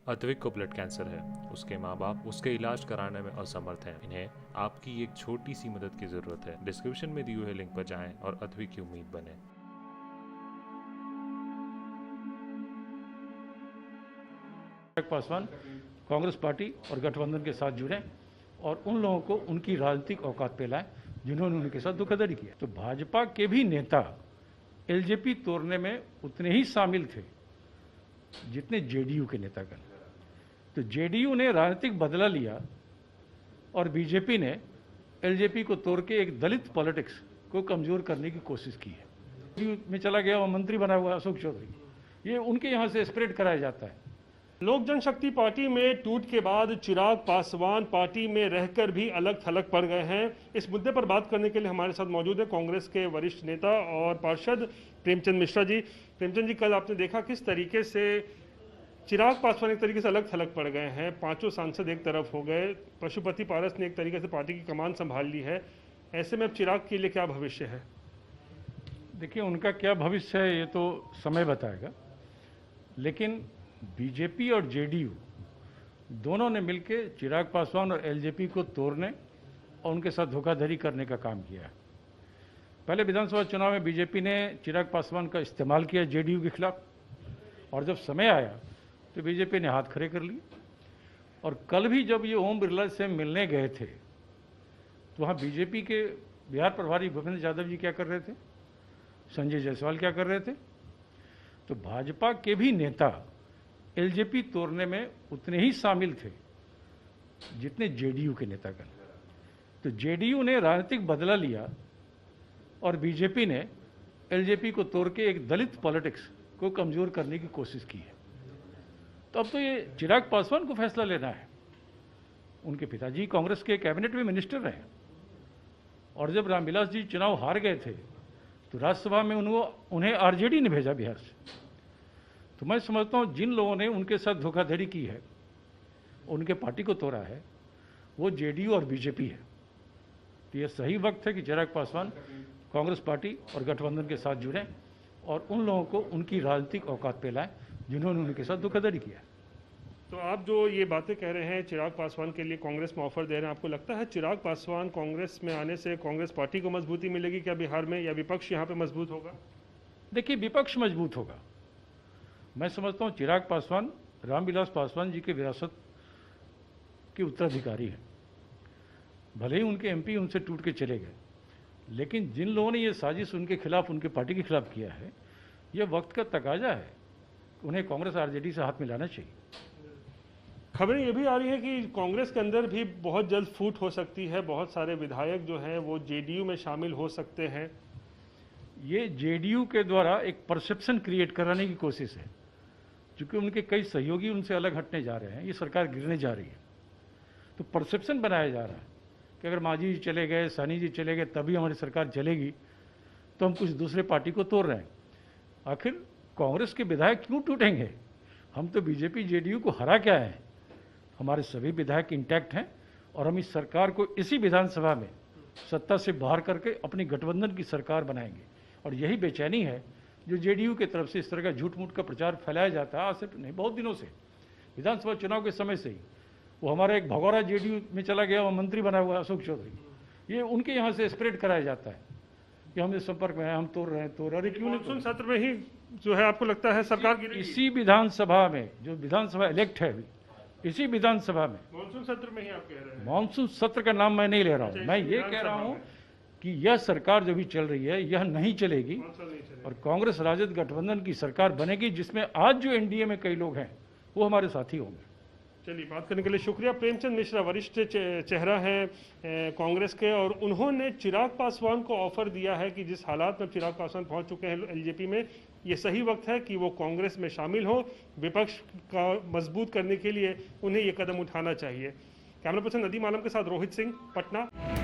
अद्विक को blood cancer है। उसके माँ बाप उसके इलाज कराने में असमर्थ हैं। इन्हें आपकी एक छोटी सी मदद की जरूरत है। डिस्क्रिप्शन में दिए हुए लिंक पर जाएं और अद्विक की उम्मीद बने। पासवान कांग्रेस पार्टी और गठबंधन के साथ जुड़े और उन लोगों को उनकी राजनीतिक औकात पे लाएं जिन्होंने उनके साथ धोखाधड़ी किया। तो भाजपा के भी नेता एलजेपी तोड़ने में उतने ही शामिल थे जितने जेडीयू के नेतागण। तो जेडीयू ने राजनीतिक बदला लिया और बीजेपी ने एलजेपी को तोड़ के एक दलित पॉलिटिक्स को कमजोर करने की कोशिश की है। जेडीयू में चला गया, वो मंत्री बना हुआ अशोक चौधरी, ये उनके यहाँ से स्प्रेड कराया जाता है। लोक जनशक्ति पार्टी में टूट के बाद चिराग पासवान पार्टी में रहकर भी अलग थलग पड़ गए हैं। इस मुद्दे पर बात करने के लिए हमारे साथ मौजूद है कांग्रेस के वरिष्ठ नेता और पार्षद प्रेमचंद मिश्रा जी। प्रेमचंद जी, कल आपने देखा किस तरीके से चिराग पासवान एक तरीके से अलग थलग पड़ गए हैं। पांचों सांसद एक तरफ हो गए, पशुपति पारस ने एक तरीके से पार्टी की कमान संभाल ली है। ऐसे में अब चिराग के लिए क्या भविष्य है? देखिए, उनका क्या भविष्य है ये तो समय बताएगा, लेकिन बीजेपी और जेडीयू दोनों ने मिलकर चिराग पासवान और एलजेपी को तोड़ने और उनके साथ धोखाधड़ी करने का काम किया है। पहले विधानसभा चुनाव में बीजेपी ने चिराग पासवान का इस्तेमाल किया जेडीयू के खिलाफ, और जब समय आया तो बीजेपी ने हाथ खड़े कर लिए। और कल भी जब ये ओम बिरला से मिलने गए थे तो वहाँ बीजेपी के बिहार प्रभारी भूपेंद्र यादव जी क्या कर रहे थे, संजय जायसवाल क्या कर रहे थे। तो भाजपा के भी नेता एलजेपी तोड़ने में उतने ही शामिल थे जितने जेडीयू के नेतागण। तो जेडीयू ने राजनीतिक बदला लिया और बीजेपी ने एलजेपी को तोड़ के एक दलित पॉलिटिक्स को कमजोर करने की कोशिश की है। तो अब तो ये चिराग पासवान को फैसला लेना है। उनके पिताजी कांग्रेस के कैबिनेट में मिनिस्टर रहे, और जब रामविलास जी चुनाव हार गए थे तो राज्यसभा में उन्हें आरजेडी ने भेजा बिहार से। तो मैं समझता हूँ जिन लोगों ने उनके साथ धोखाधड़ी की है, उनके पार्टी को तोड़ा है, वो जेडीयू और बीजेपी है। तो ये सही वक्त है कि चिराग पासवान कांग्रेस पार्टी और गठबंधन के साथ जुड़ें और उन लोगों को उनकी राजनीतिक औकात पे लाएं जिन्होंने उनके साथ धोखाधड़ी किया। तो आप जो ये बातें कह रहे हैं चिराग पासवान के लिए कांग्रेस में ऑफर दे रहे हैं, आपको लगता है चिराग पासवान कांग्रेस में आने से कांग्रेस पार्टी को मजबूती मिलेगी क्या बिहार में, या विपक्ष यहाँ पे मजबूत होगा? देखिए, विपक्ष मजबूत होगा। मैं समझता हूँ चिराग पासवान रामविलास पासवान जी के विरासत के उत्तराधिकारी हैं। भले ही उनके एमपी उनसे टूट के चले गए, लेकिन जिन लोगों ने ये साजिश उनके खिलाफ, उनके पार्टी के खिलाफ किया है, ये वक्त का तकाजा है। उन्हें कांग्रेस आरजेडी से हाथ मिलाना चाहिए। खबरें ये भी आ रही है कि कांग्रेस के अंदर भी बहुत जल्द फूट हो सकती है। बहुत सारे विधायक जो हैं वो जेडीयू में शामिल हो सकते हैं। ये जेडीयू के द्वारा एक परसेप्शन क्रिएट कराने की कोशिश है, क्योंकि उनके कई सहयोगी उनसे अलग हटने जा रहे हैं, ये सरकार गिरने जा रही है। तो परसेप्शन बनाया जा रहा है कि अगर मांझी जी चले गए, साहनी जी चले गए, तभी हमारी सरकार चलेगी, तो हम कुछ दूसरे पार्टी को तोड़ रहे हैं। आखिर कांग्रेस के विधायक क्यों टूटेंगे? हम तो बीजेपी जेडीयू को हरा क्या है? हमारे सभी विधायक इंटैक्ट हैं और हम इस सरकार को इसी विधानसभा में सत्ता से बाहर करके अपनी गठबंधन की सरकार बनाएंगे। और यही बेचैनी है जो जेडीयू की तरफ से इस तरह का झूठ मूठ का प्रचार फैलाया जाता है। आज से नहीं, बहुत दिनों से, विधानसभा चुनाव के समय से ही। वो हमारा एक भगौरा जेडीयू में चला गया, वो मंत्री बना हुआ अशोक चौधरी, ये उनके यहाँ से स्प्रेड कराया जाता है कि हम इस संपर्क में हैं, हम तोड़ रहे हैं। अरे क्यों नहीं? मानसून सत्र में ही जो है आपको लगता है सरकार गिरेगी? इसी विधानसभा में, जो विधानसभा इलेक्ट है, इसी विधानसभा में मानसून सत्र में ही आप कह रहे हैं? मानसून सत्र का नाम मैं नहीं ले रहा हूँ। मैं ये कह रहा हूँ कि यह सरकार जो भी चल रही है यह नहीं चलेगी, और कांग्रेस राजद गठबंधन की सरकार बनेगी, जिसमें आज जो एनडीए में कई लोग हैं वो हमारे साथी होंगे। चलिए, बात करने के लिए शुक्रिया। प्रेमचंद मिश्रा वरिष्ठ चेहरा हैं कांग्रेस के, और उन्होंने चिराग पासवान को ऑफर दिया है कि जिस हालात में चिराग पासवान पहुंच चुके हैं एलजेपी में, ये सही वक्त है कि वो कांग्रेस में शामिल हो। विपक्ष का मजबूत करने के लिए उन्हें ये कदम उठाना चाहिए। कैमरा पर्सन नदीम आलम के साथ रोहित सिंह, पटना।